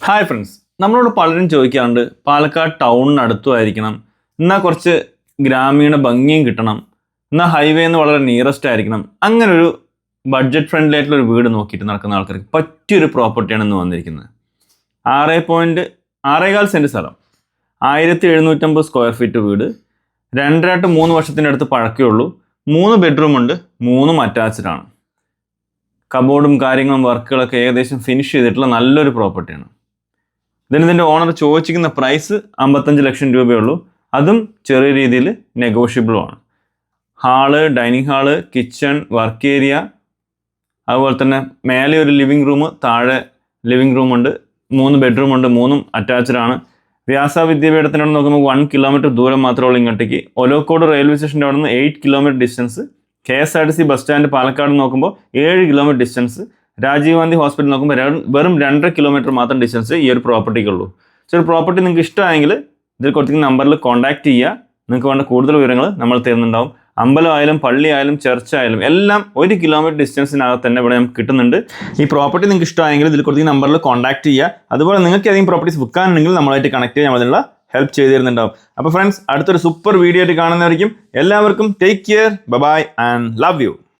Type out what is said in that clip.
Hi friends, നമ്മളോട് പലരും ചോദിക്കാറുണ്ട് പാലക്കാട് ടൗണിനടുത്തുമായിരിക്കണം, എന്നാൽ കുറച്ച് ഗ്രാമീണ ഭംഗിയും കിട്ടണം, എന്നാൽ ഹൈവേ എന്ന് വളരെ നിയറസ്റ്റ് ആയിരിക്കണം. അങ്ങനെ ഒരു ബഡ്ജറ്റ് ഫ്രണ്ട്ലി ആയിട്ടുള്ള ഒരു വീട് നോക്കിയിട്ട് നടക്കുന്ന ആൾക്കാർക്ക് പറ്റിയൊരു പ്രോപ്പർട്ടിയാണ് ഇന്ന് വന്നിരിക്കുന്നത്. 6.5 സെൻറ്റ് സ്ഥലം, 1750 സ്ക്വയർ ഫീറ്റ് വീട്, 2.5 to 3 വർഷത്തിൻ്റെ അടുത്ത് പഴക്കേ ഉള്ളൂ. 3 ബെഡ്റൂമുണ്ട്, 3 അറ്റാച്ച്ഡ് ആണ്. കബോർഡും കാര്യങ്ങളും വർക്കുകളൊക്കെ ഏകദേശം ഫിനിഷ് ചെയ്തിട്ടുള്ള നല്ലൊരു പ്രോപ്പർട്ടിയാണ്. ഇതിൻ്റെ ഓണർ ചോദിച്ചിരിക്കുന്ന പ്രൈസ് 55 ലക്ഷം രൂപയുള്ളൂ. അതും ചെറിയ രീതിയിൽ നെഗോഷ്യബിളുമാണ്. Hall, dining hall, kitchen, work area, അതുപോലെ തന്നെ മേലെ ഒരു ലിവിങ് റൂം, താഴെ ലിവിങ് റൂമുണ്ട്. 3 ബെഡ്റൂമുണ്ട്, 3 അറ്റാച്ച്ഡ് ആണ്. വ്യാസ വിദ്യാപീഠത്തിനോട് നോക്കുമ്പോൾ 1 കിലോമീറ്റർ ദൂരം മാത്രമേ ഉള്ളൂ ഇങ്ങോട്ടേക്ക്. ഒലോക്കോട് റെയിൽവേ സ്റ്റേഷൻ്റെ അവിടെ നിന്ന് 8 kilometre distance. KSRTC bus stand Palakkad നോക്കുമ്പോൾ 7 kilometre distance. Rajiv Gandhi hospital നോക്കുമ്പോൾ വെറും 2.5 കിലോമീറ്റർ മാത്രം ഡിസ്റ്റൻസ് ഈ ഒരു പ്രോപ്പർട്ടിക്കുള്ളൂ. ഒരു പ്രോപ്പർട്ടി നിങ്ങൾക്ക് ഇഷ്ടമായെങ്കിൽ ഇതിൽ കൊടുത്തിരിക്കുന്ന നമ്പറിൽ കോൺടാക്ട് ചെയ്യുക. നിങ്ങൾക്ക് വേണ്ട കൂടുതൽ വിവരങ്ങൾ നമ്മൾ തരുന്നുണ്ടാവും. അമ്പലമായാലും പള്ളി ആയാലും ചർച്ച ആയാലും എല്ലാം 1 കിലോമീറ്റർ ഡിസ്റ്റൻസിനകത്ത് തന്നെ ഇവിടെ നമുക്ക് കിട്ടുന്നുണ്ട്. ഈ പ്രോപ്പർട്ടി നിങ്ങൾക്ക് ഇഷ്ടമായെങ്കിൽ ഇതിൽ കൊടുത്തിരിക്കുന്ന നമ്പറിൽ കോൺടാക്ട് ചെയ്യുക. അതുപോലെ നിങ്ങൾക്ക് ഏതെങ്കിലും പ്രോപ്പർട്ടീസ് വിൽക്കാനുണ്ടെങ്കിൽ നമ്മളായിട്ട് കണക്ട് ചെയ്യാൻ അതിനുള്ള ഹെൽപ്പ് ചെയ്ത് തരുന്നുണ്ടാവും. അപ്പോൾ ഫ്രണ്ട്സ്, അടുത്തൊരു സൂപ്പർ വീഡിയോ ആയിട്ട് കാണുന്നതായിരിക്കും. എല്ലാവർക്കും take care, bye and love U.